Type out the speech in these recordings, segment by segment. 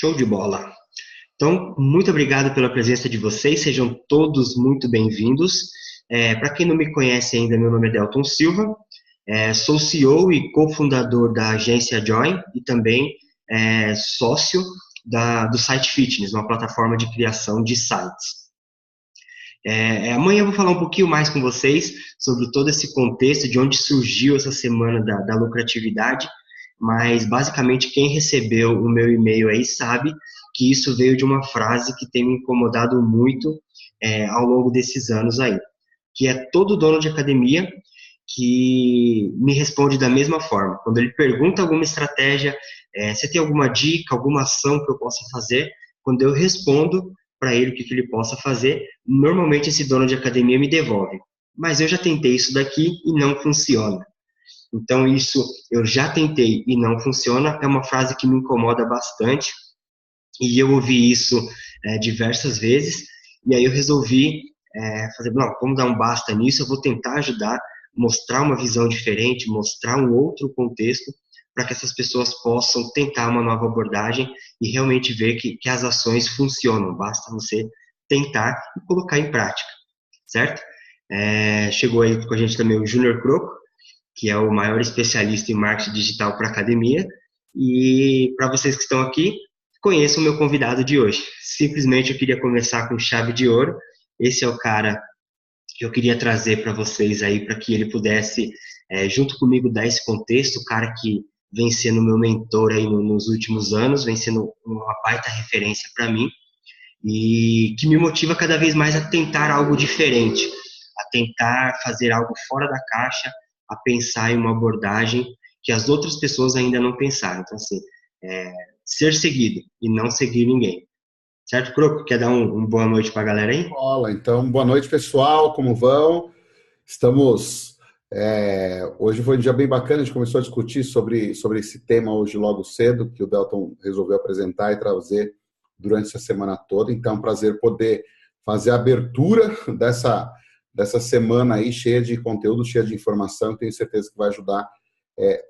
Show de bola. Então, muito obrigado pela presença de vocês, sejam todos muito bem-vindos. Para quem não me conhece ainda, meu nome é Delton Silva, sou CEO e cofundador da agência Join e também sócio do Site Fitness, uma plataforma de criação de sites. Amanhã eu vou falar um pouquinho mais com vocês sobre todo esse contexto, de onde surgiu essa semana da lucratividade, mas basicamente quem recebeu o meu e-mail aí sabe que isso veio de uma frase que tem me incomodado muito ao longo desses anos aí, que é todo dono de academia que me responde da mesma forma. Quando ele pergunta alguma estratégia, você tem alguma dica, alguma ação que eu possa fazer? Quando eu respondo para ele o que ele possa fazer, normalmente esse dono de academia me devolve. Mas eu já tentei isso daqui e não funciona. Então isso, eu já tentei e não funciona, é uma frase que me incomoda bastante. E eu ouvi isso diversas vezes, e aí eu resolvi fazer, não, vamos dar um basta nisso, eu vou tentar ajudar, mostrar uma visão diferente, mostrar um outro contexto, para que essas pessoas possam tentar uma nova abordagem e realmente ver que as ações funcionam, basta você tentar e colocar em prática, certo? Chegou aí com a gente também o Júnior Croco, que é o maior especialista em marketing digital para academia, e para vocês que estão aqui, conheçam o meu convidado de hoje. Simplesmente eu queria começar com chave de ouro. Esse é o cara que eu queria trazer para vocês aí, para que ele pudesse, junto comigo, dar esse contexto. O cara que vem sendo meu mentor aí nos últimos anos, vem sendo uma baita referência para mim e que me motiva cada vez mais a tentar algo diferente, a tentar fazer algo fora da caixa, a pensar em uma abordagem que as outras pessoas ainda não pensaram. Então, assim, ser seguido e não seguir ninguém. Certo, Croco? Quer dar um boa noite para a galera aí? Olá, então, boa noite, pessoal, como vão? Estamos... hoje foi um dia bem bacana, a gente começou a discutir sobre esse tema hoje logo cedo, que o Delton resolveu apresentar e trazer durante essa semana toda. Então, é um prazer poder fazer a abertura dessa semana aí, cheia de conteúdo, cheia de informação, tenho certeza que vai ajudar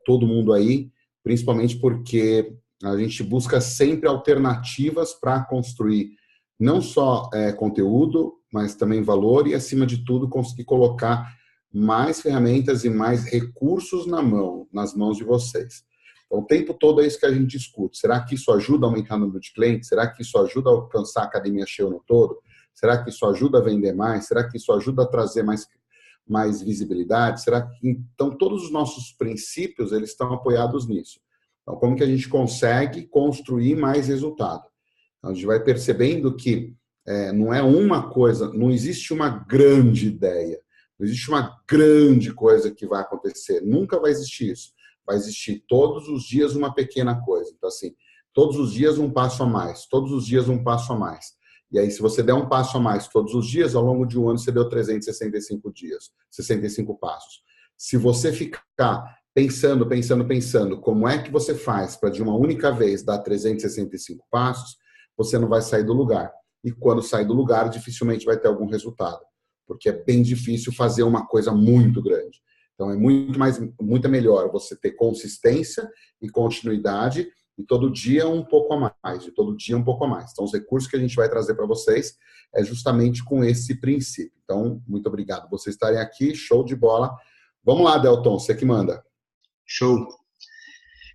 todo mundo aí, principalmente porque a gente busca sempre alternativas para construir não só conteúdo, mas também valor e, acima de tudo, conseguir colocar mais ferramentas e mais recursos nas mãos de vocês. Então, o tempo todo é isso que a gente discute. Será que isso ajuda a aumentar o número de clientes? Será que isso ajuda a alcançar a academia cheia no todo? Será que isso ajuda a vender mais? Será que isso ajuda a trazer mais visibilidade? Então, todos os nossos princípios, eles estão apoiados nisso. Então, como que a gente consegue construir mais resultado? Então, a gente vai percebendo que não é uma coisa, não existe uma grande ideia, não existe uma grande coisa que vai acontecer, nunca vai existir isso. Vai existir todos os dias uma pequena coisa. Então, assim, todos os dias um passo a mais, todos os dias um passo a mais. E aí, se você der um passo a mais todos os dias, ao longo de um ano, você deu 365 dias, 65 passos. Se você ficar pensando, como é que você faz para de uma única vez dar 365 passos, você não vai sair do lugar. E quando sair do lugar, dificilmente vai ter algum resultado. Porque é bem difícil fazer uma coisa muito grande. Então, é muito melhor você ter consistência e continuidade e todo dia um pouco a mais, e todo dia um pouco a mais. Então, os recursos que a gente vai trazer para vocês é justamente com esse princípio. Então, muito obrigado por vocês estarem aqui, show de bola. Vamos lá, Delton, você que manda. Show.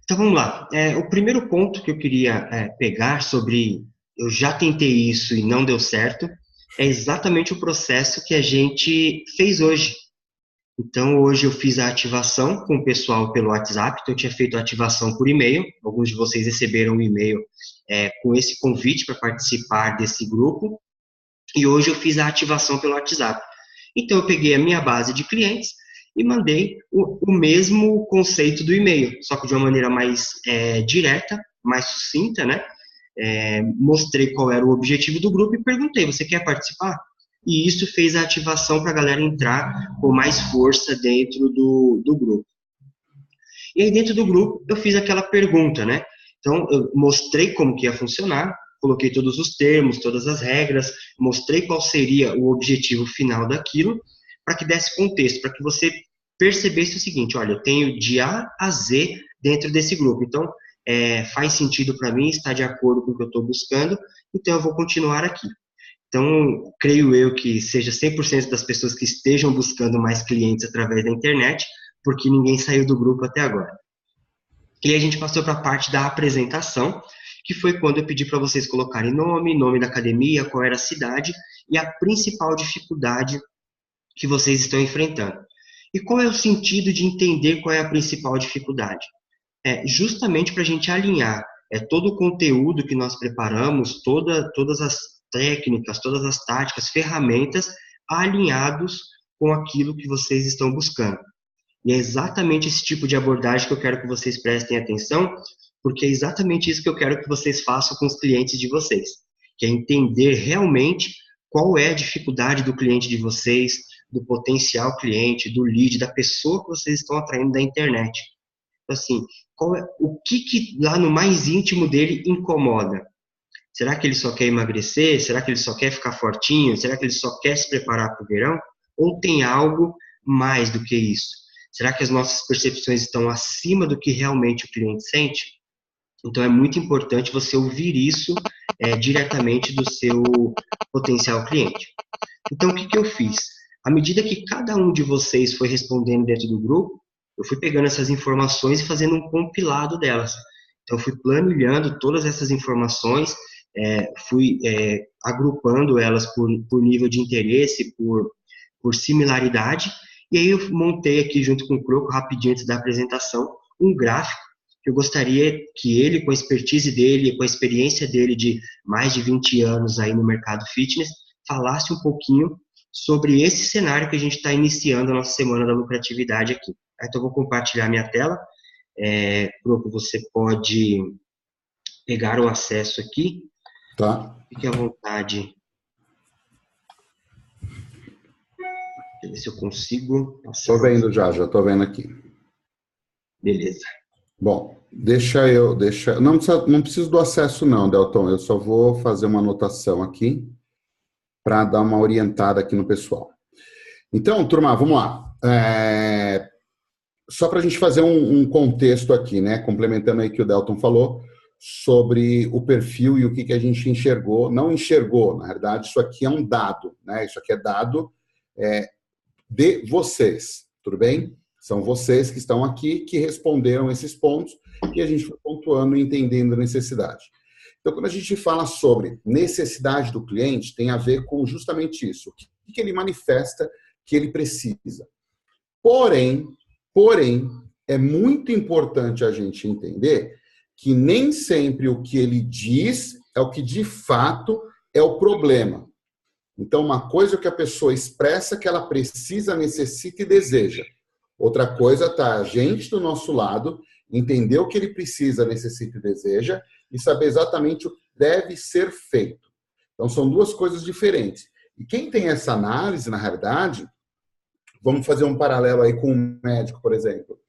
Então vamos lá. O primeiro ponto que eu queria pegar sobre eu já tentei isso e não deu certo é exatamente o processo que a gente fez hoje. Então hoje eu fiz a ativação com o pessoal pelo WhatsApp, então eu tinha feito a ativação por e-mail, alguns de vocês receberam um e-mail com esse convite para participar desse grupo, e hoje eu fiz a ativação pelo WhatsApp. Então eu peguei a minha base de clientes e mandei o mesmo conceito do e-mail, só que de uma maneira mais direta, mais sucinta, né? Mostrei qual era o objetivo do grupo e perguntei, você quer participar? E isso fez a ativação para a galera entrar com mais força dentro do grupo. E aí dentro do grupo eu fiz aquela pergunta, né? Então eu mostrei como que ia funcionar, coloquei todos os termos, todas as regras, mostrei qual seria o objetivo final daquilo, para que desse contexto, para que você percebesse o seguinte, olha, eu tenho de A a Z dentro desse grupo. Então, faz sentido para mim, está de acordo com o que eu estou buscando, então eu vou continuar aqui. Então, creio eu que seja 100% das pessoas que estejam buscando mais clientes através da internet, porque ninguém saiu do grupo até agora. E aí a gente passou para a parte da apresentação, que foi quando eu pedi para vocês colocarem nome da academia, qual era a cidade e a principal dificuldade que vocês estão enfrentando. E qual é o sentido de entender qual é a principal dificuldade? Justamente para a gente alinhar todo o conteúdo que nós preparamos, todas as técnicas, todas as táticas, ferramentas, alinhados com aquilo que vocês estão buscando. E é exatamente esse tipo de abordagem que eu quero que vocês prestem atenção, porque é exatamente isso que eu quero que vocês façam com os clientes de vocês, que é entender realmente qual é a dificuldade do cliente de vocês, do potencial cliente, do lead, da pessoa que vocês estão atraindo da internet. Então, assim, o que lá no mais íntimo dele incomoda? Será que ele só quer emagrecer? Será que ele só quer ficar fortinho? Será que ele só quer se preparar para o verão? Ou tem algo mais do que isso? Será que as nossas percepções estão acima do que realmente o cliente sente? Então, é muito importante você ouvir isso diretamente do seu potencial cliente. Então, o que eu fiz? À medida que cada um de vocês foi respondendo dentro do grupo, eu fui pegando essas informações e fazendo um compilado delas. Então, eu fui planilhando todas essas informações, fui agrupando elas por nível de interesse, por similaridade, e aí eu montei aqui junto com o Croco, rapidinho antes da apresentação, um gráfico que eu gostaria que ele, com a expertise dele, com a experiência dele de mais de 20 anos aí no mercado fitness, falasse um pouquinho sobre esse cenário que a gente está iniciando a nossa Semana da Lucratividade aqui. Então, eu vou compartilhar minha tela. Croco, você pode pegar o acesso aqui. Tá. Fique à vontade. Deixa eu ver se eu consigo passar. Estou vendo já estou vendo aqui. Beleza. Bom, não preciso do acesso não, Delton, eu só vou fazer uma anotação aqui para dar uma orientada aqui no pessoal. Então, turma, vamos lá. Só para a gente fazer um contexto aqui, né, complementando aí o que o Delton falou, sobre o perfil e o que a gente enxergou. Não enxergou, na verdade, isso aqui é um dado, né? Isso aqui é dado de vocês, tudo bem? São vocês que estão aqui, que responderam esses pontos e a gente foi pontuando e entendendo a necessidade. Então, quando a gente fala sobre necessidade do cliente, tem a ver com justamente isso. O que ele manifesta que ele precisa. Porém, é muito importante a gente entender que nem sempre o que ele diz é o que de fato é o problema. Então, uma coisa é que a pessoa expressa que ela precisa, necessita e deseja. Outra coisa está a gente do nosso lado, entender o que ele precisa, necessita e deseja e saber exatamente o que deve ser feito. Então, são duas coisas diferentes. E quem tem essa análise, na realidade, vamos fazer um paralelo aí com um médico, por exemplo.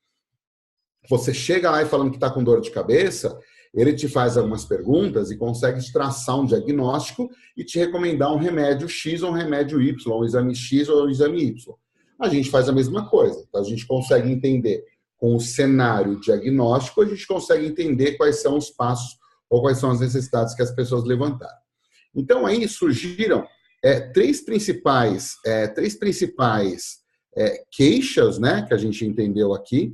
Você chega lá e falando que está com dor de cabeça, ele te faz algumas perguntas e consegue te traçar um diagnóstico e te recomendar um remédio X ou um remédio Y, um exame X ou um exame Y. A gente faz a mesma coisa. Então, a gente consegue entender com o cenário diagnóstico, a gente consegue entender quais são os passos ou quais são as necessidades que as pessoas levantaram. Então, aí surgiram três principais queixas, né, que a gente entendeu aqui,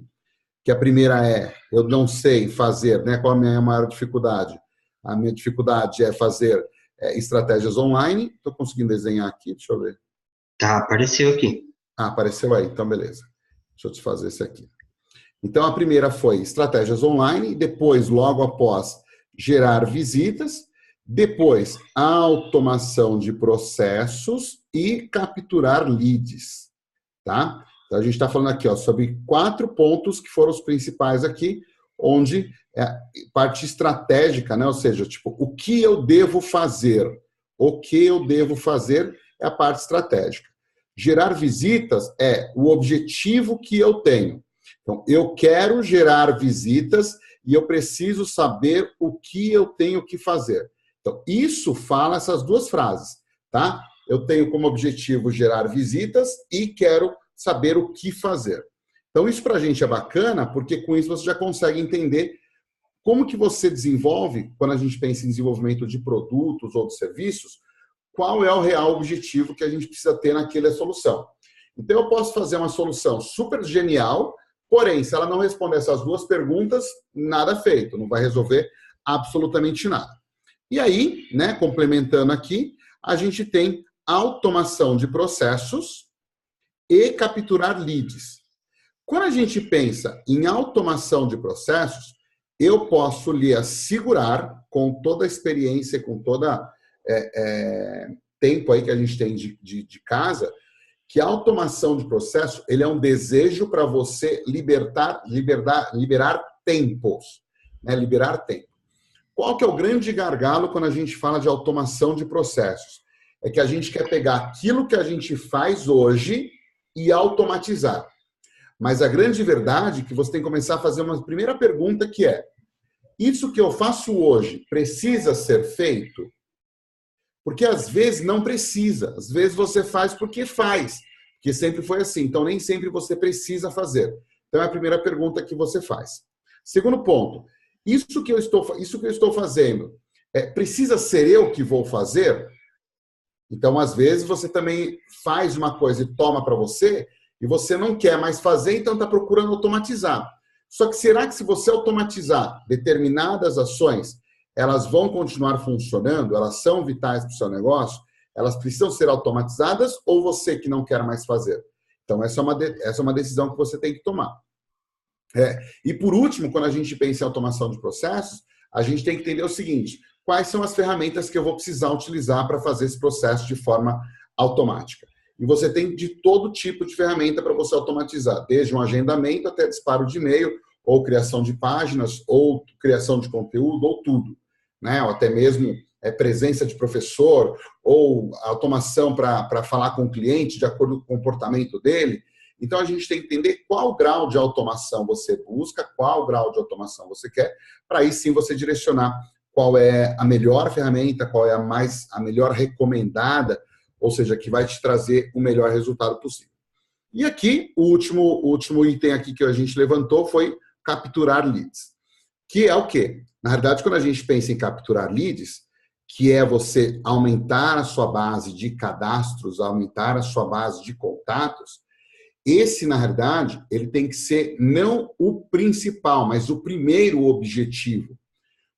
que a primeira eu não sei fazer, né, qual a minha maior dificuldade? A minha dificuldade é fazer estratégias online. Estou conseguindo desenhar aqui, deixa eu ver. Tá, apareceu aqui. Apareceu aí, então beleza. Deixa eu te fazer esse aqui. Então, a primeira foi estratégias online, depois, logo após, gerar visitas, depois, automação de processos e capturar leads, tá? Então, a gente está falando aqui sobre 4 pontos que foram os principais aqui, onde parte estratégica, né? Ou seja, tipo, o que eu devo fazer? O que eu devo fazer é a parte estratégica. Gerar visitas é o objetivo que eu tenho. Então, eu quero gerar visitas e eu preciso saber o que eu tenho que fazer. Então, isso fala essas duas frases, tá? Eu tenho como objetivo gerar visitas e quero saber o que fazer. Então, isso para a gente é bacana, porque com isso você já consegue entender como que você desenvolve, quando a gente pensa em desenvolvimento de produtos ou de serviços, qual é o real objetivo que a gente precisa ter naquela solução. Então, eu posso fazer uma solução super genial, porém, se ela não responder essas duas perguntas, nada feito, não vai resolver absolutamente nada. E aí, né, complementando aqui, a gente tem automação de processos e capturar leads. Quando a gente pensa em automação de processos, eu posso lhe assegurar, com toda a experiência, com todo tempo aí que a gente tem de casa, que a automação de processo ele é um desejo para você liberar tempos, né? Liberar tempo. Qual que é o grande gargalo quando a gente fala de automação de processos? É que a gente quer pegar aquilo que a gente faz hoje e automatizar. Mas a grande verdade é que você tem que começar a fazer uma primeira pergunta que é: isso que eu faço hoje precisa ser feito? Porque às vezes não precisa. Às vezes você faz porque faz. Porque sempre foi assim. Então nem sempre você precisa fazer. Então é a primeira pergunta que você faz. Segundo ponto. Isso que eu estou fazendo, precisa ser eu que vou fazer? Então, às vezes, você também faz uma coisa e toma para você, e você não quer mais fazer, então está procurando automatizar. Só que será que se você automatizar determinadas ações, elas vão continuar funcionando? Elas são vitais para o seu negócio? Elas precisam ser automatizadas ou você que não quer mais fazer? Então, essa é uma decisão que você tem que tomar. E por último, quando a gente pensa em automação de processos, a gente tem que entender o seguinte: quais são as ferramentas que eu vou precisar utilizar para fazer esse processo de forma automática? E você tem de todo tipo de ferramenta para você automatizar, desde um agendamento até disparo de e-mail, ou criação de páginas, ou criação de conteúdo, ou tudo, né? Ou até mesmo presença de professor, ou automação para falar com o cliente de acordo com o comportamento dele. Então, a gente tem que entender qual grau de automação você busca, qual grau de automação você quer, para aí sim você direcionar qual é a melhor ferramenta, qual é a melhor recomendada, ou seja, que vai te trazer o melhor resultado possível. E aqui, o último item aqui que a gente levantou foi capturar leads. Que é o quê? Na realidade, quando a gente pensa em capturar leads, que é você aumentar a sua base de cadastros, aumentar a sua base de contatos, esse, na realidade, ele tem que ser não o principal, mas o primeiro objetivo.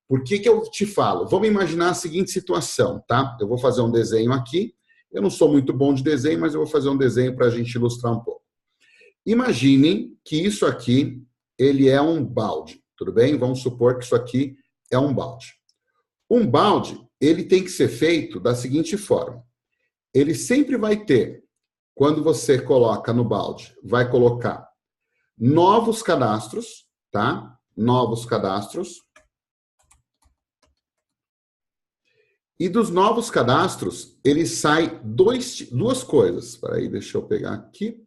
Por que eu te falo? Vamos imaginar a seguinte situação, tá? Eu vou fazer um desenho aqui. Eu não sou muito bom de desenho, mas eu vou fazer um desenho para a gente ilustrar um pouco. Imaginem que isso aqui, ele é um balde, tudo bem? Vamos supor que isso aqui é um balde. Um balde, ele tem que ser feito da seguinte forma. Ele sempre vai ter, quando você coloca no balde, vai colocar novos cadastros, tá? Novos cadastros. E dos novos cadastros, ele sai duas coisas. Espera aí, deixa eu pegar aqui.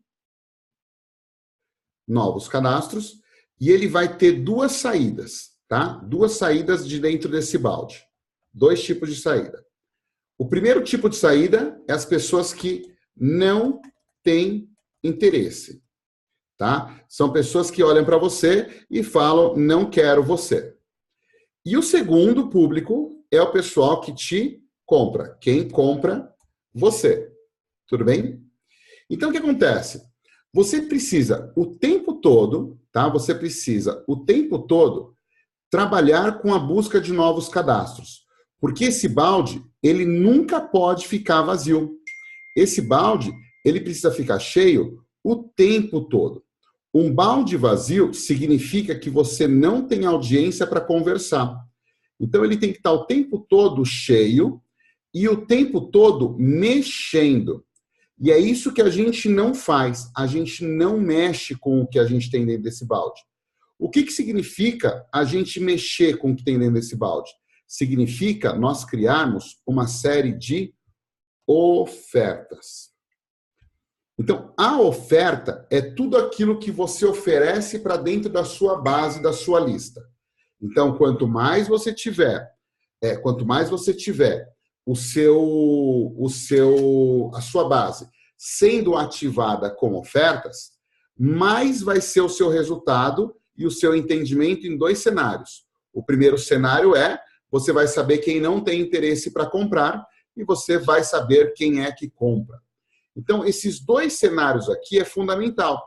Novos cadastros. E ele vai ter duas saídas, tá? Duas saídas de dentro desse balde. Dois tipos de saída. O primeiro tipo de saída é as pessoas que não têm interesse, tá? São pessoas que olham para você e falam, não quero você. E o segundo público é o pessoal que te compra. Quem compra? Você. Tudo bem? Então, o que acontece? Você precisa o tempo todo, tá? Você precisa o tempo todo trabalhar com a busca de novos cadastros. Porque esse balde, ele nunca pode ficar vazio. Esse balde, ele precisa ficar cheio o tempo todo. Um balde vazio significa que você não tem audiência para conversar. Então, ele tem que estar o tempo todo cheio e o tempo todo mexendo. E é isso que a gente não faz. A gente não mexe com o que a gente tem dentro desse balde. O que significa a gente mexer com o que tem dentro desse balde? Significa nós criarmos uma série de ofertas. Então, a oferta é tudo aquilo que você oferece para dentro da sua base, da sua lista. Então, quanto mais você tiver a sua base sendo ativada com ofertas, mais vai ser o seu resultado e o seu entendimento em dois cenários. O primeiro cenário é, você vai saber quem não tem interesse para comprar e você vai saber quem é que compra. Então, esses dois cenários aqui é fundamental.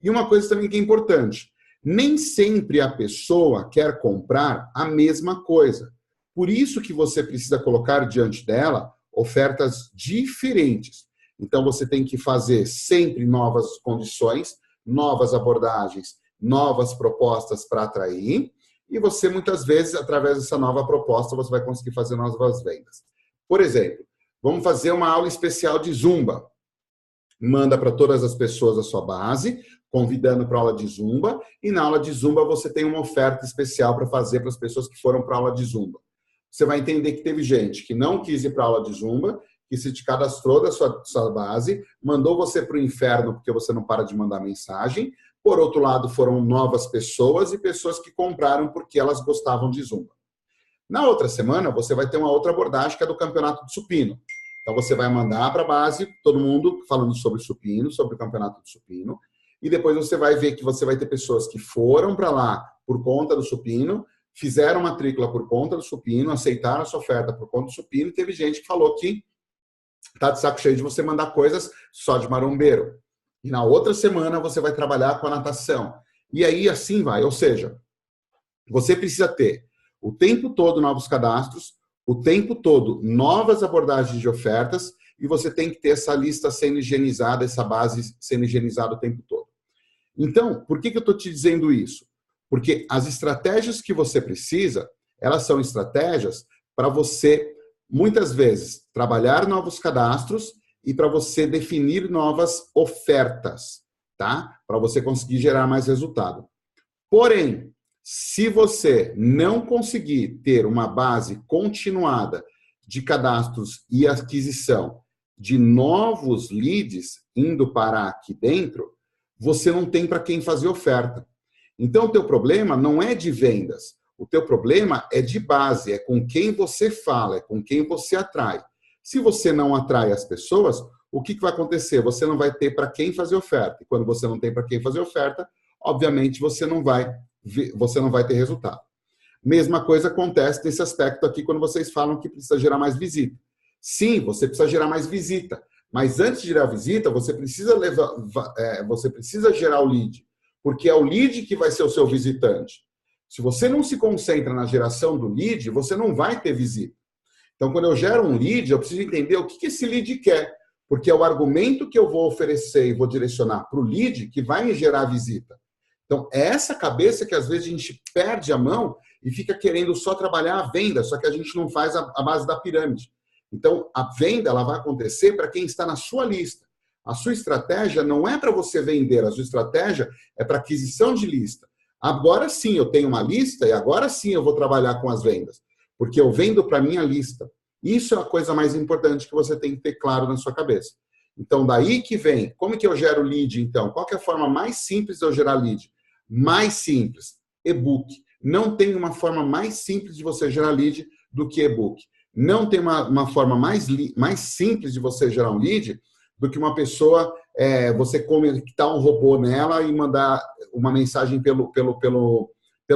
E uma coisa também que é importante, nem sempre a pessoa quer comprar a mesma coisa. Por isso que você precisa colocar diante dela ofertas diferentes. Então, você tem que fazer sempre novas condições, novas abordagens, novas propostas para atrair. E você, muitas vezes, através dessa nova proposta, você vai conseguir fazer novas vendas. Por exemplo, vamos fazer uma aula especial de Zumba. Manda para todas as pessoas a sua base, convidando para a aula de Zumba. E na aula de Zumba você tem uma oferta especial para fazer para as pessoas que foram para a aula de Zumba. Você vai entender que teve gente que não quis ir para a aula de Zumba, que se te cadastrou da sua base, mandou você para o inferno porque você não para de mandar mensagem. Por outro lado, foram novas pessoas e pessoas que compraram porque elas gostavam de Zumba. Na outra semana, você vai ter uma outra abordagem que é do campeonato de supino. Então, você vai mandar para a base, todo mundo falando sobre supino, sobre o campeonato de supino, e depois você vai ver que você vai ter pessoas que foram para lá por conta do supino, fizeram matrícula por conta do supino, aceitaram a sua oferta por conta do supino, e teve gente que falou que está de saco cheio de você mandar coisas só de marombeiro. E na outra semana você vai trabalhar com a natação. E aí assim vai. Ou seja, você precisa ter o tempo todo novos cadastros, o tempo todo novas abordagens de ofertas, e você tem que ter essa lista sendo higienizada, essa base sendo higienizada o tempo todo. Então, por que eu estou te dizendo isso? Porque as estratégias que você precisa, elas são estratégias para você, muitas vezes, trabalhar novos cadastros e para você definir novas ofertas, tá? Para você conseguir gerar mais resultado. Porém, se você não conseguir ter uma base continuada de cadastros e aquisição de novos leads indo para aqui dentro, você não tem para quem fazer oferta. Então, o teu problema não é de vendas. O teu problema é de base, é com quem você fala, é com quem você atrai. Se você não atrai as pessoas, o que vai acontecer? Você não vai ter para quem fazer oferta. E quando você não tem para quem fazer oferta, obviamente você não vai ter resultado. Mesma coisa acontece nesse aspecto aqui quando vocês falam que precisa gerar mais visita. Sim, você precisa gerar mais visita, mas antes de gerar visita, você precisa gerar o lead, porque é o lead que vai ser o seu visitante. Se você não se concentra na geração do lead, você não vai ter visita. Então, quando eu gero um lead, eu preciso entender o que esse lead quer, porque é o argumento que eu vou oferecer e vou direcionar para o lead que vai me gerar visita. Então, é essa cabeça que às vezes a gente perde a mão e fica querendo só trabalhar a venda, só que a gente não faz a base da pirâmide. Então, a venda ela vai acontecer para quem está na sua lista. A sua estratégia não é para você vender, a sua estratégia é para aquisição de lista. Agora sim eu tenho uma lista e agora sim eu vou trabalhar com as vendas, porque eu vendo para a minha lista. Isso é a coisa mais importante que você tem que ter claro na sua cabeça. Então, daí que vem, como que eu gero lead, então? Qual que é a forma mais simples de eu gerar lead? Mais simples, e-book. Não tem uma forma mais simples de você gerar lead do que e-book. Não tem uma forma mais simples de você gerar um lead do que uma pessoa, você conectar um robô nela e mandar uma mensagem pelo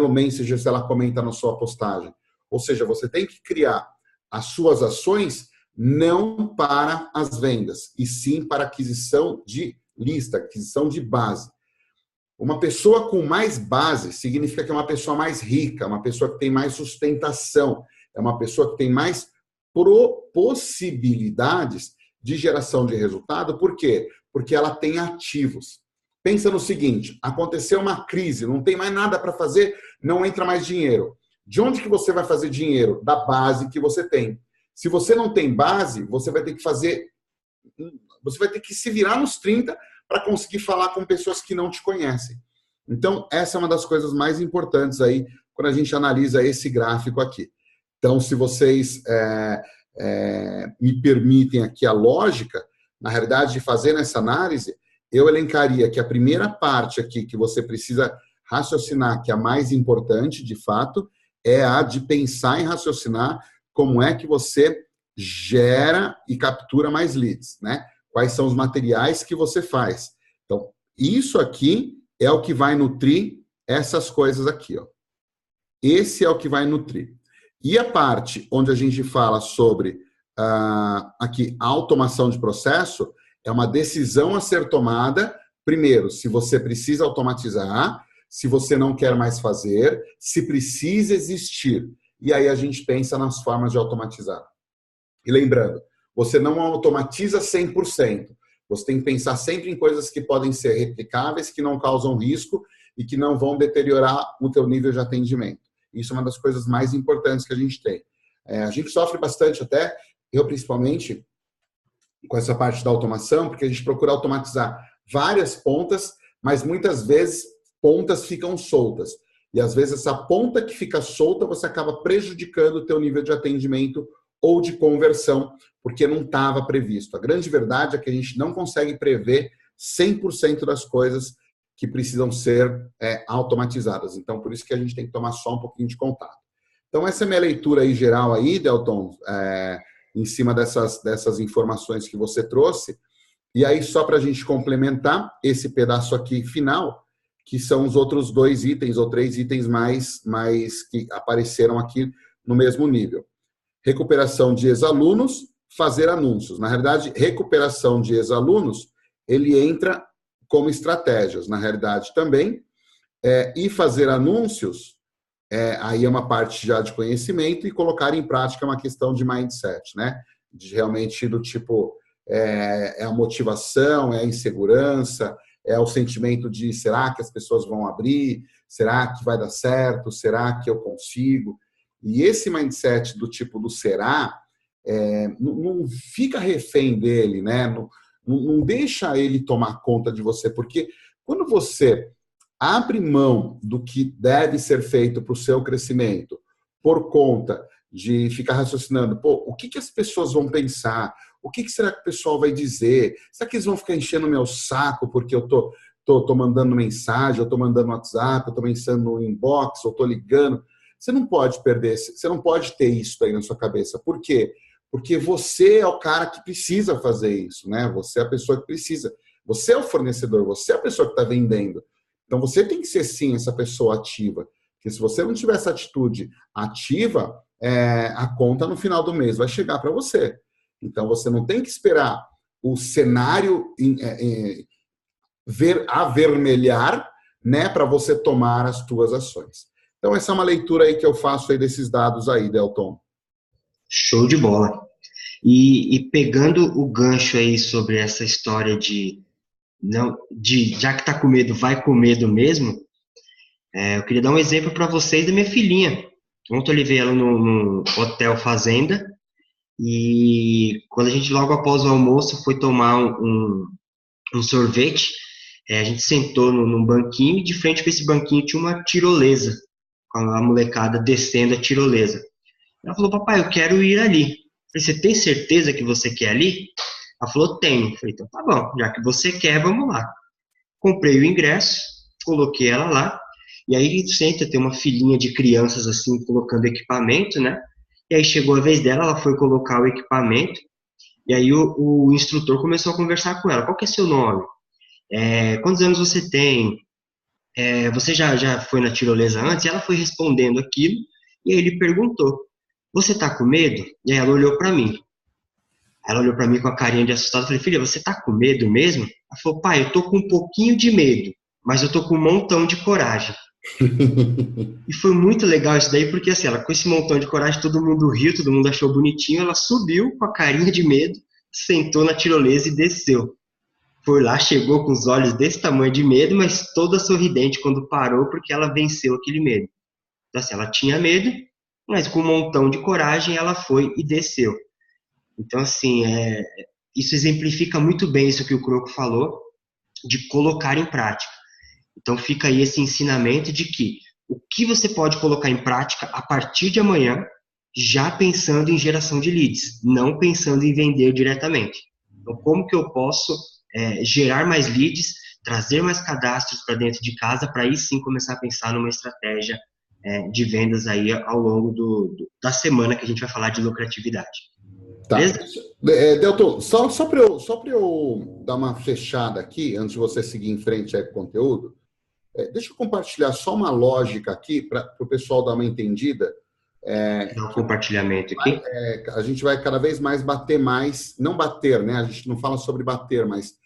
Messenger se ela comenta na sua postagem. Ou seja, você tem que criar as suas ações não para as vendas, e sim para aquisição de lista, aquisição de base. Uma pessoa com mais base significa que é uma pessoa mais rica, uma pessoa que tem mais sustentação, é uma pessoa que tem mais possibilidades de geração de resultado. Por quê? Porque ela tem ativos. Pensa no seguinte, aconteceu uma crise, não tem mais nada para fazer, não entra mais dinheiro. De onde que você vai fazer dinheiro? Da base que você tem. Se você não tem base, você vai ter que se virar nos 30 para conseguir falar com pessoas que não te conhecem. Então, essa é uma das coisas mais importantes aí quando a gente analisa esse gráfico aqui. Então, se vocês me permitem aqui a lógica, na realidade, de fazer essa análise, eu elencaria que a primeira parte aqui que você precisa raciocinar, que é a mais importante, de fato, é a de pensar e raciocinar como é que você gera e captura mais leads, né? Quais são os materiais que você faz. Então, isso aqui é o que vai nutrir essas coisas aqui, ó. Esse é o que vai nutrir. E a parte onde a gente fala sobre aqui a automação de processo é uma decisão a ser tomada, primeiro, se você precisa automatizar, se você não quer mais fazer, se precisa existir. E aí a gente pensa nas formas de automatizar. E lembrando, você não automatiza 100%. Você tem que pensar sempre em coisas que podem ser replicáveis, que não causam risco e que não vão deteriorar o teu nível de atendimento. Isso é uma das coisas mais importantes que a gente tem. A gente sofre bastante até, eu principalmente, com essa parte da automação, porque a gente procura automatizar várias pontas, mas muitas vezes pontas ficam soltas. E às vezes essa ponta que fica solta, você acaba prejudicando o teu nível de atendimento ou de conversão, porque não estava previsto. A grande verdade é que a gente não consegue prever 100% das coisas que precisam ser automatizadas. Então, por isso que a gente tem que tomar só um pouquinho de contato. Então, essa é a minha leitura aí geral aí, Delton, em cima dessas informações que você trouxe. E aí, só para a gente complementar esse pedaço aqui final, que são os outros 2 itens ou 3 itens mais que apareceram aqui no mesmo nível. Recuperação de ex-alunos, fazer anúncios. Na realidade, recuperação de ex-alunos, ele entra como estratégias, na realidade também. E fazer anúncios, aí é uma parte já de conhecimento, e colocar em prática é uma questão de mindset, né? De realmente do tipo, é a motivação, é a insegurança, é o sentimento de será que as pessoas vão abrir? Será que vai dar certo? Será que eu consigo? E esse mindset do tipo do será, não fica refém dele, né? Não deixa ele tomar conta de você, porque quando você abre mão do que deve ser feito para o seu crescimento por conta de ficar raciocinando, o que as pessoas vão pensar? O que será que o pessoal vai dizer? Será que eles vão ficar enchendo o meu saco porque eu tô mandando mensagem, eu tô mandando WhatsApp, eu tô pensando no inbox, eu tô ligando? Você não pode perder, você não pode ter isso aí na sua cabeça. Por quê? Porque você é o cara que precisa fazer isso, né? Você é a pessoa que precisa. Você é o fornecedor, você é a pessoa que está vendendo. Então, você tem que ser, sim, essa pessoa ativa. Porque se você não tiver essa atitude ativa, a conta no final do mês vai chegar para você. Então, você não tem que esperar o cenário avermelhar, né, para você tomar as suas ações. Então, essa é uma leitura aí que eu faço aí desses dados aí, Delton. Show de bola. E pegando o gancho aí sobre essa história já que tá com medo, vai com medo mesmo, eu queria dar um exemplo para vocês da minha filhinha. Ontem eu levei ela no Hotel Fazenda, e quando a gente, logo após o almoço, foi tomar um sorvete, a gente sentou num banquinho, e de frente para esse banquinho tinha uma tirolesa, com a molecada descendo a tirolesa. Ela falou: papai, eu quero ir ali. Eu falei: você tem certeza que você quer ali? Ela falou: tenho. Eu falei: então tá bom, já que você quer, vamos lá. Comprei o ingresso, coloquei ela lá, e aí senta, tem uma filinha de crianças assim, colocando equipamento, né? E aí chegou a vez dela, ela foi colocar o equipamento, e aí o instrutor começou a conversar com ela: qual que é seu nome? Quantos anos você tem? Você já foi na tirolesa antes? E ela foi respondendo aquilo, e aí ele perguntou: você tá com medo? E aí ela olhou para mim. Ela olhou para mim com a carinha de assustada. Eu falei: filha, você tá com medo mesmo? Ela falou: pai, eu tô com um pouquinho de medo, mas eu tô com um montão de coragem. E foi muito legal isso daí, porque assim, ela com esse montão de coragem, todo mundo riu, todo mundo achou bonitinho, ela subiu com a carinha de medo, sentou na tirolesa e desceu. Foi lá, chegou com os olhos desse tamanho de medo, mas toda sorridente quando parou, porque ela venceu aquele medo. Então assim, ela tinha medo, mas com um montão de coragem ela foi e desceu. Então assim, isso exemplifica muito bem isso que o Croco falou, de colocar em prática. Então fica aí esse ensinamento de que o que você pode colocar em prática a partir de amanhã, já pensando em geração de leads, não pensando em vender diretamente. Então, como que eu posso gerar mais leads, trazer mais cadastros para dentro de casa, para aí sim começar a pensar numa estratégia de vendas aí ao longo da semana que a gente vai falar de lucratividade. Tá. Beleza? Delton, só para eu dar uma fechada aqui, antes de você seguir em frente aí com o conteúdo, Deixa eu compartilhar só uma lógica aqui para o pessoal dar uma entendida. Dá um compartilhamento aqui. A gente vai cada vez mais bater mais, não bater, né? A gente não fala sobre bater, mas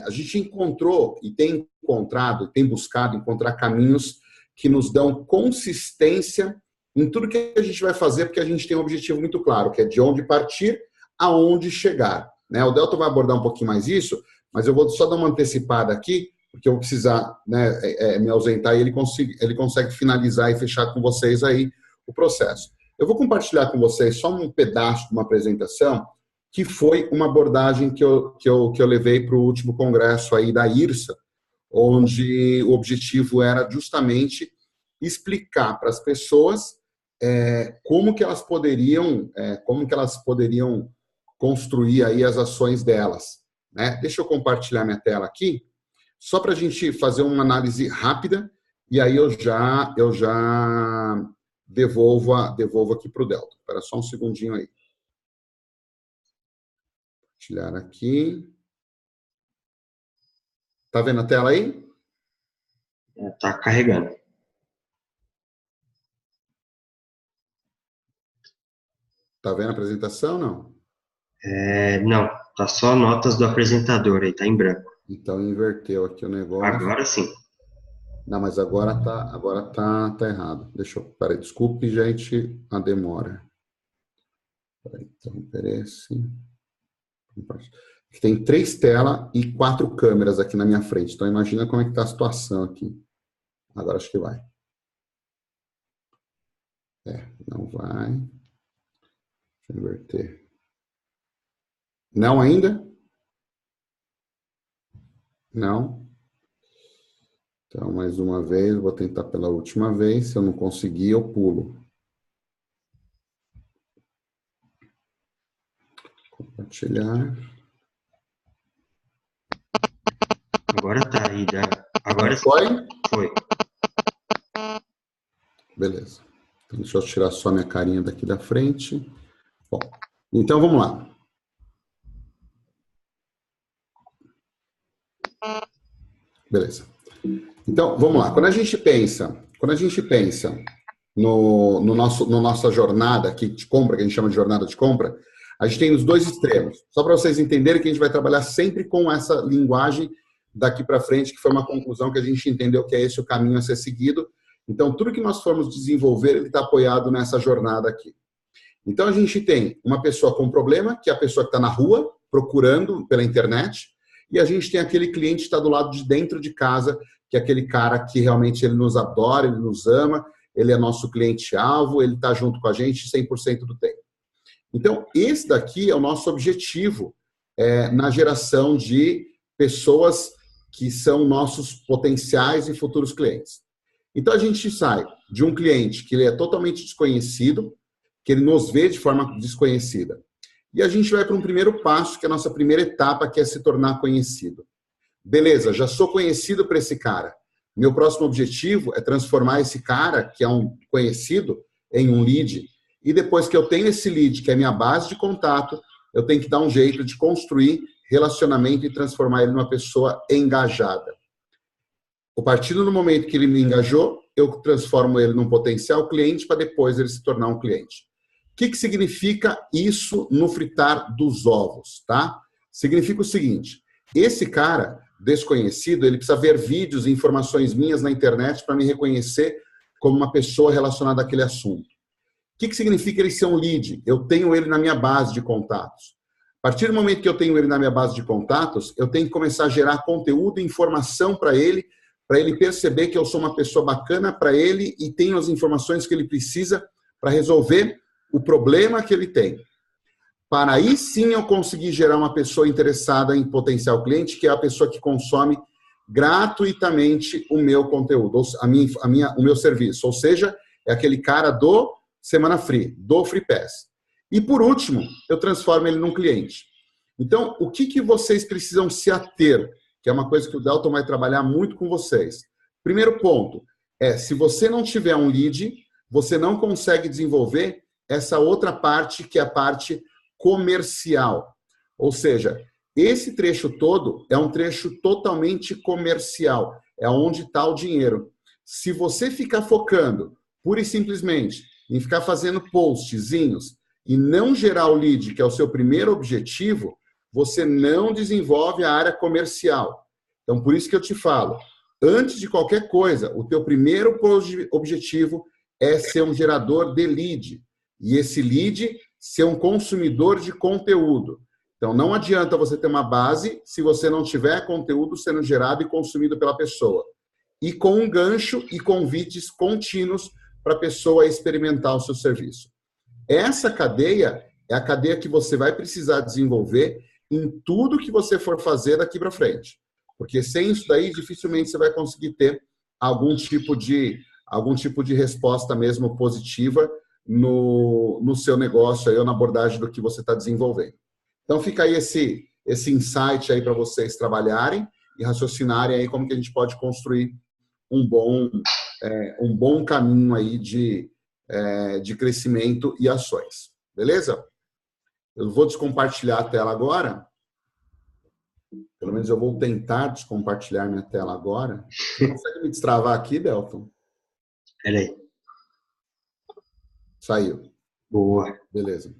a gente encontrou e tem encontrado, tem buscado encontrar caminhos que nos dão consistência em tudo que a gente vai fazer, porque a gente tem um objetivo muito claro, que é de onde partir, aonde chegar. Né? O Delton vai abordar um pouquinho mais isso, mas eu vou só dar uma antecipada aqui, porque eu vou precisar, né, me ausentar e ele consegue finalizar e fechar com vocês aí o processo. Eu vou compartilhar com vocês só um pedaço de uma apresentação que foi uma abordagem que eu levei para o último congresso aí da IRSA, onde o objetivo era justamente explicar para as pessoas como que elas poderiam construir aí as ações delas. Né? Deixa eu compartilhar minha tela aqui, só para a gente fazer uma análise rápida, e aí eu já devolvo aqui para o Delton. Espera só um segundinho aí. Compartilhar aqui. Tá vendo a tela aí? Tá carregando. Tá vendo a apresentação, não? Não, tá só notas do apresentador aí, tá em branco. Então inverteu aqui o negócio. Agora sim. Não, mas agora tá errado. Peraí, desculpe, gente, a demora. Peraí, interromper esse. Tem 3 telas e 4 câmeras aqui na minha frente. Então imagina como é que tá a situação aqui. Agora acho que vai. Não vai. Deixa eu inverter. Não ainda? Não. Então, mais uma vez, vou tentar pela última vez. Se eu não conseguir, eu pulo. Compartilhar. Agora tá aí. Agora foi? Foi. Beleza. Então, deixa eu tirar só minha carinha daqui da frente. Bom, então vamos lá. Beleza. Então, vamos lá. Quando a gente pensa no nossa jornada aqui de compra, que a gente chama de jornada de compra, a gente tem os 2 extremos. Só para vocês entenderem que a gente vai trabalhar sempre com essa linguagem daqui para frente, que foi uma conclusão que a gente entendeu que é esse o caminho a ser seguido. Então, tudo que nós formos desenvolver, ele está apoiado nessa jornada aqui. Então, a gente tem uma pessoa com problema, que é a pessoa que está na rua, procurando pela internet, e a gente tem aquele cliente que está do lado de dentro de casa, que é aquele cara que realmente ele nos adora, ele nos ama, ele é nosso cliente-alvo, ele está junto com a gente 100% do tempo. Então, esse daqui é o nosso objetivo na geração de pessoas que são nossos potenciais e futuros clientes. Então, a gente sai de um cliente que ele é totalmente desconhecido, que ele nos vê de forma desconhecida. E a gente vai para um primeiro passo, que é a nossa primeira etapa, que é se tornar conhecido. Beleza, já sou conhecido para esse cara. Meu próximo objetivo é transformar esse cara, que é um conhecido, em um lead. E depois que eu tenho esse lead, que é a minha base de contato, eu tenho que dar um jeito de construir relacionamento e transformar ele numa pessoa engajada. A partir do momento que ele me engajou, eu transformo ele num potencial cliente para depois ele se tornar um cliente. O que significa isso no fritar dos ovos, tá? Significa o seguinte, esse cara desconhecido, ele precisa ver vídeos e informações minhas na internet para me reconhecer como uma pessoa relacionada àquele assunto. O que significa ele ser um lead? Eu tenho ele na minha base de contatos. A partir do momento que eu tenho ele na minha base de contatos, eu tenho que começar a gerar conteúdo e informação para ele perceber que eu sou uma pessoa bacana para ele e tenho as informações que ele precisa para resolver o problema que ele tem. Para aí sim eu conseguir gerar uma pessoa interessada em potencial cliente, que é a pessoa que consome gratuitamente o meu conteúdo, o meu serviço. Ou seja, é aquele cara do Semana Free, do Free Pass. E por último, eu transformo ele num cliente. Então, o que vocês precisam se ater? Que é uma coisa que o Delton vai trabalhar muito com vocês. Primeiro ponto é, se você não tiver um lead, você não consegue desenvolver essa outra parte, que é a parte comercial. Ou seja, esse trecho todo é um trecho totalmente comercial. é onde está o dinheiro. Se você ficar focando, pura e simplesmente, em ficar fazendo postzinhos e não gerar o lead, que é o seu primeiro objetivo, você não desenvolve a área comercial. Então, por isso que eu te falo, antes de qualquer coisa, o teu primeiro objetivo é ser um gerador de lead. E esse lead ser um consumidor de conteúdo. Então, não adianta você ter uma base se você não tiver conteúdo sendo gerado e consumido pela pessoa. E com um gancho e convites contínuos para a pessoa experimentar o seu serviço. Essa cadeia é a cadeia que você vai precisar desenvolver em tudo que você for fazer daqui para frente. Porque sem isso daí, dificilmente você vai conseguir ter algum tipo de resposta mesmo positiva no seu negócio aí, ou na abordagem do que você está desenvolvendo. Então fica aí esse insight aí para vocês trabalharem e raciocinarem aí como que a gente pode construir um bom caminho aí de crescimento e ações. Beleza? Eu vou descompartilhar a tela agora. Pelo menos eu vou tentar descompartilhar minha tela agora. Você consegue me destravar aqui, Delton? Peraí. Saiu. Boa. Beleza.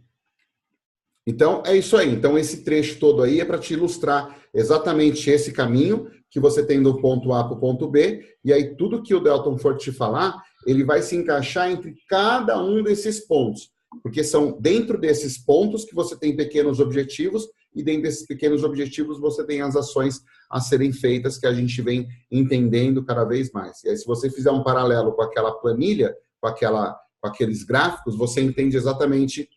Então, é isso aí. Então, esse trecho todo aí é para te ilustrar exatamente esse caminho que você tem do ponto A para o ponto B. E aí, tudo que o Delton for te falar, ele vai se encaixar entre cada um desses pontos. Porque são dentro desses pontos que você tem pequenos objetivos e dentro desses pequenos objetivos você tem as ações a serem feitas que a gente vem entendendo cada vez mais. E aí, se você fizer um paralelo com aquela planilha, com aqueles gráficos, você entende exatamente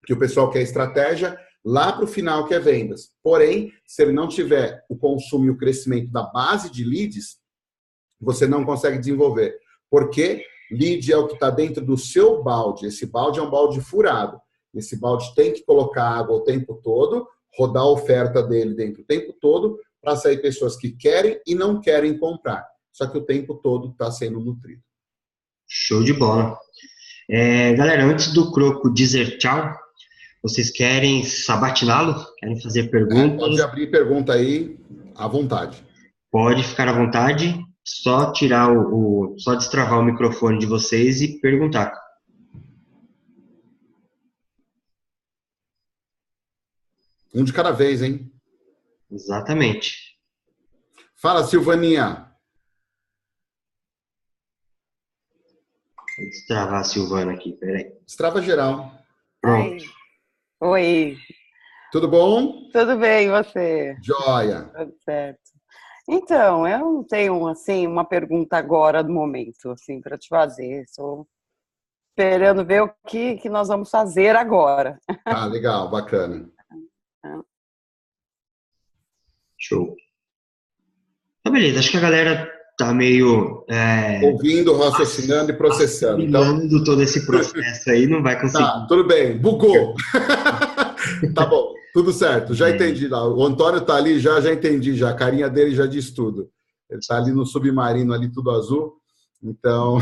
que o pessoal quer estratégia, lá para o final quer vendas. Porém, se ele não tiver o consumo e o crescimento da base de leads, você não consegue desenvolver. Porque lead é o que está dentro do seu balde. Esse balde é um balde furado. Esse balde tem que colocar água o tempo todo, rodar a oferta dele dentro o tempo todo, para sair pessoas que querem e não querem comprar. Só que o tempo todo está sendo nutrido. Show de bola. Galera, antes do Croco dizer tchau, vocês querem sabatiná-lo? Querem fazer perguntas? Pode abrir pergunta aí à vontade. Pode ficar à vontade, só tirar só destravar o microfone de vocês e perguntar. Um de cada vez, hein? Exatamente. Fala, Silvaninha. Vou destravar a Silvana aqui, peraí. Destrava geral. Pronto. Oi. Tudo bom? Tudo bem, e você? Joia. Tudo certo. Então, eu não tenho, assim, uma pergunta agora no momento, assim, para te fazer. Estou esperando ver o que nós vamos fazer agora. Ah, legal, bacana. Show. Então, beleza. Acho que a galera tá meio... ouvindo, raciocinando e processando. Então, todo esse processo aí, não vai conseguir. Tá, tudo bem. Bugou. Tá bom, tudo certo. Já entendi lá. O Antônio tá ali, já entendi. Já. A carinha dele já diz tudo. Ele tá ali no submarino, ali tudo azul. Então,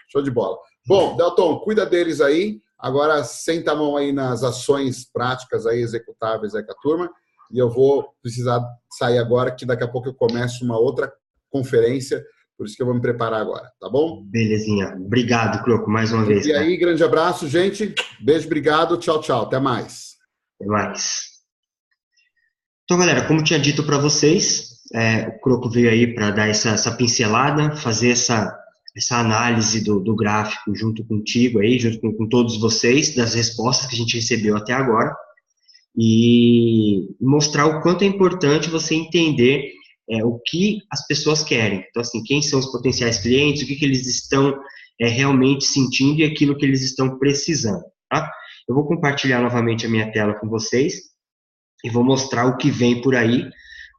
show de bola. Bom, Delton, cuida deles aí. Agora, senta a mão aí nas ações práticas aí, executáveis aí com a turma. E eu vou precisar sair agora, que daqui a pouco eu começo uma outra conferência, por isso que eu vou me preparar agora, tá bom? Belezinha. Obrigado, Croco, mais uma vez. E aí, grande abraço, gente. Beijo, obrigado. Tchau, tchau. Até mais. Até mais. Então, galera, como eu tinha dito para vocês, o Croco veio aí para dar essa pincelada, fazer essa análise do gráfico junto contigo aí, junto com todos vocês, das respostas que a gente recebeu até agora, e mostrar o quanto é importante você entender o que as pessoas querem. Então, assim, quem são os potenciais clientes, o que eles estão realmente sentindo e aquilo que eles estão precisando, tá? Eu vou compartilhar novamente a minha tela com vocês e vou mostrar o que vem por aí,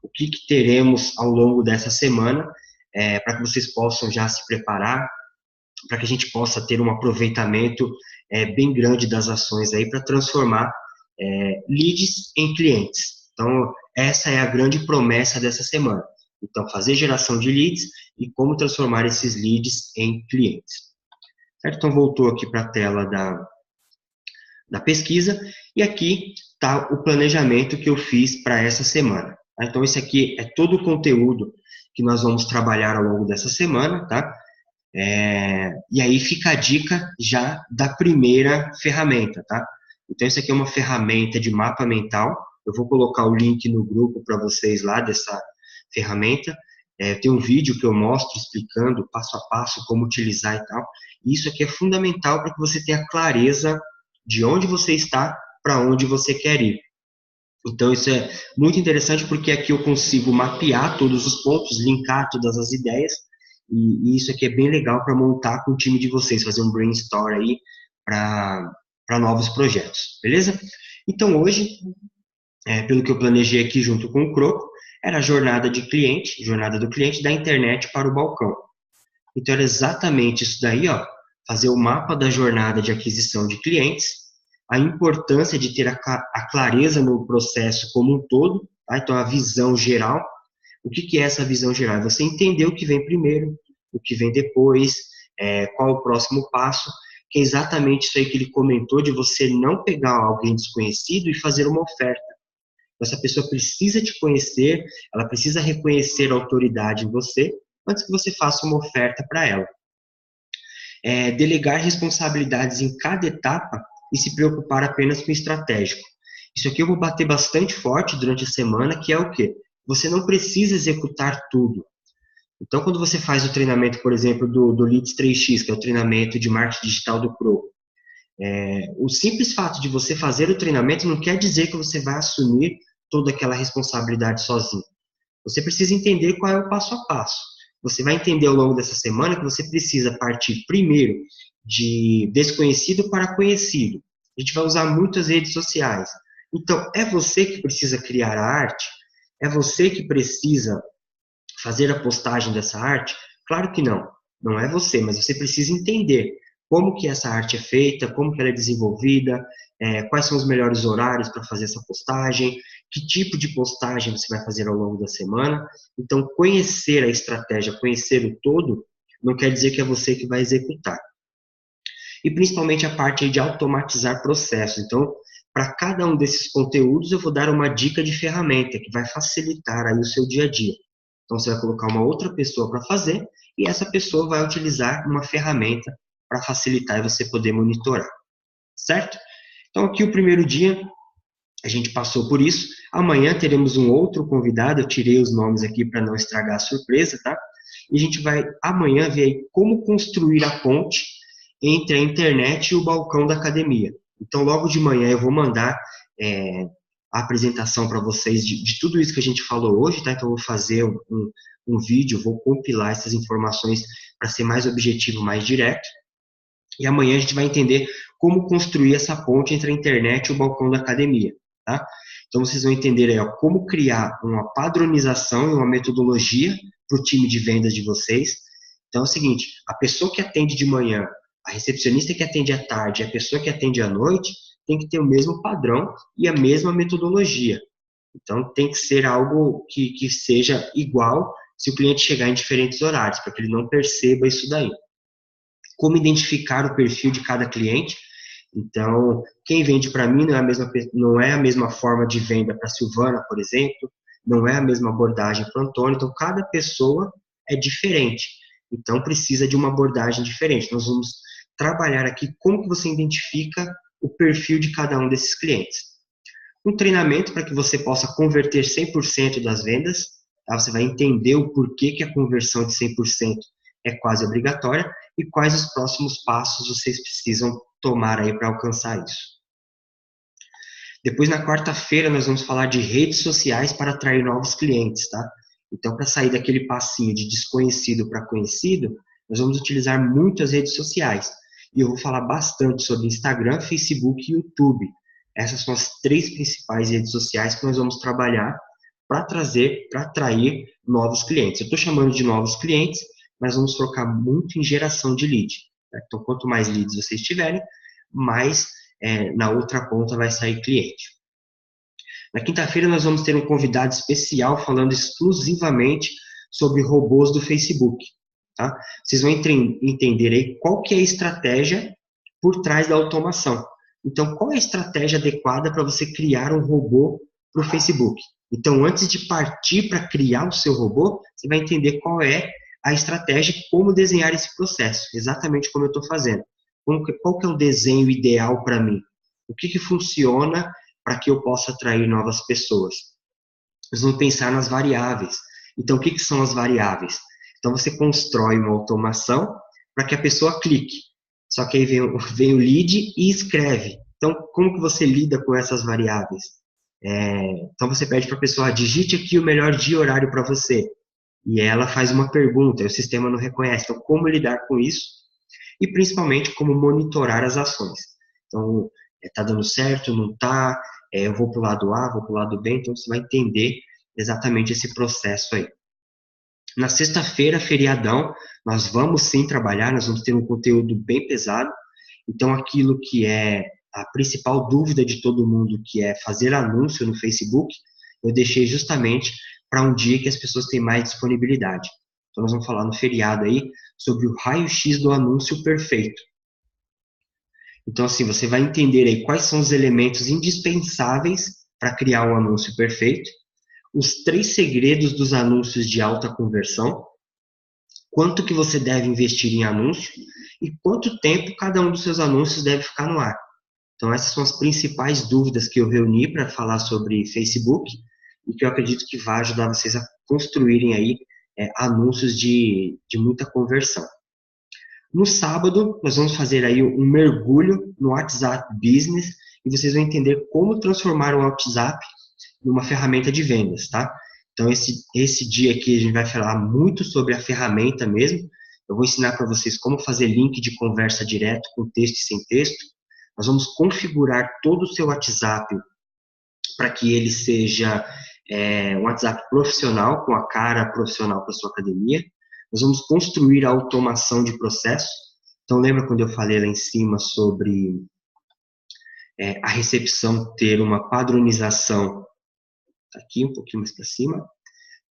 o que teremos ao longo dessa semana, para que vocês possam já se preparar, para que a gente possa ter um aproveitamento bem grande das ações aí para transformar leads em clientes. Então, essa é a grande promessa dessa semana. Então, fazer geração de leads e como transformar esses leads em clientes. Certo? Então, voltou aqui para a tela da pesquisa, e aqui está o planejamento que eu fiz para essa semana. Então, esse aqui é todo o conteúdo que nós vamos trabalhar ao longo dessa semana, tá? E aí fica a dica já da primeira ferramenta, tá? Então, isso aqui é uma ferramenta de mapa mental. Eu vou colocar o link no grupo para vocês lá dessa ferramenta. Tem um vídeo que eu mostro explicando passo a passo como utilizar e tal. E isso aqui é fundamental para que você tenha clareza de onde você está, para onde você quer ir. Então, isso é muito interessante porque aqui eu consigo mapear todos os pontos, linkar todas as ideias, e isso aqui é bem legal para montar com o time de vocês, fazer um brainstorm aí para novos projetos, beleza? Então, hoje, pelo que eu planejei aqui junto com o Croco, era a jornada do cliente da internet para o balcão. Então, era exatamente isso daí, ó, fazer o mapa da jornada de aquisição de clientes, a importância de ter a clareza no processo como um todo, tá? Então, a visão geral. O que é essa visão geral? Você entender o que vem primeiro, o que vem depois, qual o próximo passo, que é exatamente isso aí que ele comentou, de você não pegar alguém desconhecido e fazer uma oferta. Essa pessoa precisa te conhecer, ela precisa reconhecer a autoridade em você, antes que você faça uma oferta para ela. Delegar responsabilidades em cada etapa e se preocupar apenas com o estratégico. Isso aqui eu vou bater bastante forte durante a semana, que é o quê? Você não precisa executar tudo. Então, quando você faz o treinamento, por exemplo, do Leads 3x, que é o treinamento de marketing digital do Pro, o simples fato de você fazer o treinamento não quer dizer que você vai assumir toda aquela responsabilidade sozinho. Você precisa entender qual é o passo a passo. Você vai entender ao longo dessa semana que você precisa partir primeiro de desconhecido para conhecido. A gente vai usar muitas redes sociais. Então, é você que precisa criar a arte? É você que precisa fazer a postagem dessa arte? Claro que não. Não é você, mas você precisa entender como que essa arte é feita, como que ela é desenvolvida, quais são os melhores horários para fazer essa postagem, que tipo de postagem você vai fazer ao longo da semana. Então, conhecer a estratégia, conhecer o todo, não quer dizer que é você que vai executar. E principalmente a parte aí de automatizar processos. Então, para cada um desses conteúdos, eu vou dar uma dica de ferramenta que vai facilitar aí o seu dia a dia. Então, você vai colocar uma outra pessoa para fazer e essa pessoa vai utilizar uma ferramenta para facilitar e você poder monitorar. Certo? Então, aqui o primeiro dia, a gente passou por isso. Amanhã teremos um outro convidado, eu tirei os nomes aqui para não estragar a surpresa, tá? E a gente vai amanhã ver aí como construir a ponte entre a internet e o balcão da academia. Então, logo de manhã eu vou mandar a apresentação para vocês de tudo isso que a gente falou hoje, tá? Então, eu vou fazer um vídeo, vou compilar essas informações para ser mais objetivo, mais direto. E amanhã a gente vai entender como construir essa ponte entre a internet e o balcão da academia, tá? Então, vocês vão entender aí, ó, como criar uma padronização e uma metodologia para o time de vendas de vocês. Então, é o seguinte, a pessoa que atende de manhã, a recepcionista que atende à tarde, a pessoa que atende à noite, tem que ter o mesmo padrão e a mesma metodologia. Então, tem que ser algo que seja igual se o cliente chegar em diferentes horários, para que ele não perceba isso daí. Como identificar o perfil de cada cliente. Então, quem vende para mim não é a mesma forma de venda para a Silvana, por exemplo, não é a mesma abordagem para o Antônio, então cada pessoa é diferente. Então, precisa de uma abordagem diferente. Nós vamos trabalhar aqui como que você identifica o perfil de cada um desses clientes. Um treinamento para que você possa converter 100% das vendas, tá? Você vai entender o porquê que a conversão de 100% é quase obrigatória e quais os próximos passos vocês precisam tomar aí para alcançar isso. Depois, na quarta-feira, nós vamos falar de redes sociais para atrair novos clientes, tá? Então, para sair daquele passinho de desconhecido para conhecido, nós vamos utilizar muitas redes sociais. E eu vou falar bastante sobre Instagram, Facebook e YouTube. Essas são as 3 principais redes sociais que nós vamos trabalhar para atrair novos clientes. Eu estou chamando de novos clientes, mas vamos focar muito em geração de lead. Né? Então, quanto mais leads vocês tiverem, mais na outra ponta vai sair cliente. Na quinta-feira, nós vamos ter um convidado especial falando exclusivamente sobre robôs do Facebook. Tá? Vocês vão entender aí qual que é a estratégia por trás da automação. Então, qual é a estratégia adequada para você criar um robô para o Facebook? Então, antes de partir para criar o seu robô, você vai entender qual é a estratégia e como desenhar esse processo, exatamente como eu estou fazendo. Qual que é o desenho ideal para mim? O que funciona para que eu possa atrair novas pessoas? Nós vamos pensar nas variáveis. Então, o que são as variáveis? Então, você constrói uma automação para que a pessoa clique. Só que aí vem o lead e escreve. Então, como que você lida com essas variáveis? Então, você pede para a pessoa, digite aqui o melhor dia e horário para você. E ela faz uma pergunta, e o sistema não reconhece. Então, como lidar com isso? E, principalmente, como monitorar as ações. Então, está dando certo, não está? Eu vou para o lado A, vou para o lado B. Então, você vai entender exatamente esse processo aí. Na sexta-feira, feriadão, nós vamos sim trabalhar, nós vamos ter um conteúdo bem pesado. Então, aquilo que é a principal dúvida de todo mundo, que é fazer anúncio no Facebook, eu deixei justamente para um dia que as pessoas têm mais disponibilidade. Então, nós vamos falar no feriado aí sobre o raio-x do anúncio perfeito. Então, assim, você vai entender aí quais são os elementos indispensáveis para criar um anúncio perfeito, os 3 segredos dos anúncios de alta conversão, quanto que você deve investir em anúncio e quanto tempo cada um dos seus anúncios deve ficar no ar. Então, essas são as principais dúvidas que eu reuni para falar sobre Facebook e que eu acredito que vai ajudar vocês a construírem aí anúncios de muita conversão. No sábado, nós vamos fazer aí um mergulho no WhatsApp Business e vocês vão entender como transformar o WhatsApp numa ferramenta de vendas, tá? Então, esse dia aqui a gente vai falar muito sobre a ferramenta mesmo. Eu vou ensinar para vocês como fazer link de conversa direto com texto e sem texto. Nós vamos configurar todo o seu WhatsApp para que ele seja um WhatsApp profissional, com a cara profissional para a sua academia. Nós vamos construir a automação de processo. Então, lembra quando eu falei lá em cima sobre a recepção ter uma padronização, aqui um pouquinho mais para cima,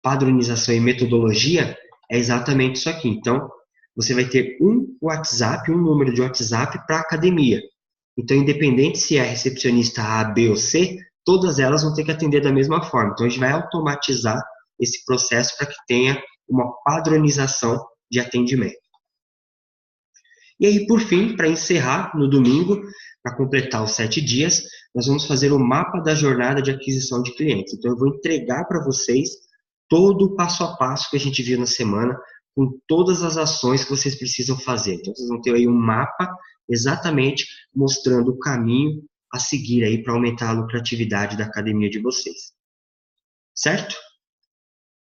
padronização e metodologia, é exatamente isso aqui. Então, você vai ter um WhatsApp, um número de WhatsApp para a academia. Então, independente se é a recepcionista A, B ou C, todas elas vão ter que atender da mesma forma. Então, a gente vai automatizar esse processo para que tenha uma padronização de atendimento. E aí, por fim, para encerrar, no domingo, para completar os 7 dias, nós vamos fazer o mapa da jornada de aquisição de clientes. Então, eu vou entregar para vocês todo o passo a passo que a gente viu na semana, com todas as ações que vocês precisam fazer. Então, vocês vão ter aí um mapa exatamente mostrando o caminho a seguir aí para aumentar a lucratividade da academia de vocês. Certo?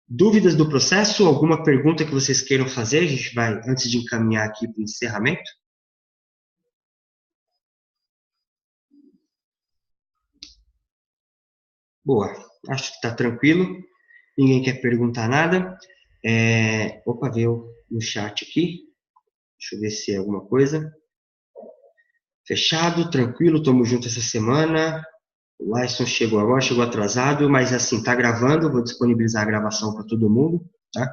Dúvidas do processo? Alguma pergunta que vocês queiram fazer? A gente vai, antes de encaminhar aqui para o encerramento. Boa, acho que está tranquilo. Ninguém quer perguntar nada. Opa, veio no chat aqui. Deixa eu ver se é alguma coisa. Fechado, tranquilo, estamos juntos essa semana. O Lyson chegou agora, chegou atrasado, mas assim, tá gravando, vou disponibilizar a gravação para todo mundo, tá?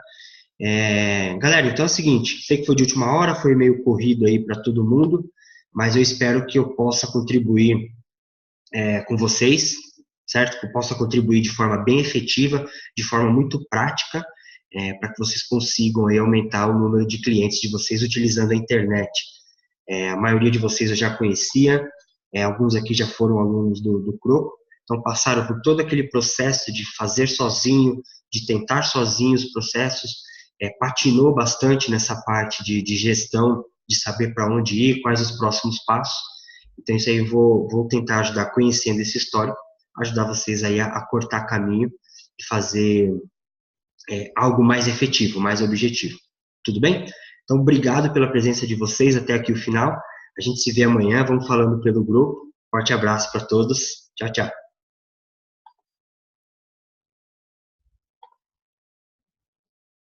Galera, então é o seguinte, sei que foi de última hora, foi meio corrido aí para todo mundo, mas eu espero que eu possa contribuir com vocês, certo? Que eu possa contribuir de forma bem efetiva, de forma muito prática, para que vocês consigam aí aumentar o número de clientes de vocês utilizando a internet. A maioria de vocês eu já conhecia, alguns aqui já foram alunos do Croco, então passaram por todo aquele processo de fazer sozinho, de tentar sozinho os processos, patinou bastante nessa parte de gestão, de saber para onde ir, quais os próximos passos. Então isso aí eu vou tentar ajudar, conhecendo esse histórico, ajudar vocês aí a cortar caminho e fazer algo mais efetivo, mais objetivo. Tudo bem? Então, obrigado pela presença de vocês até aqui o final. A gente se vê amanhã, vamos falando pelo grupo. Forte abraço para todos. Tchau, tchau.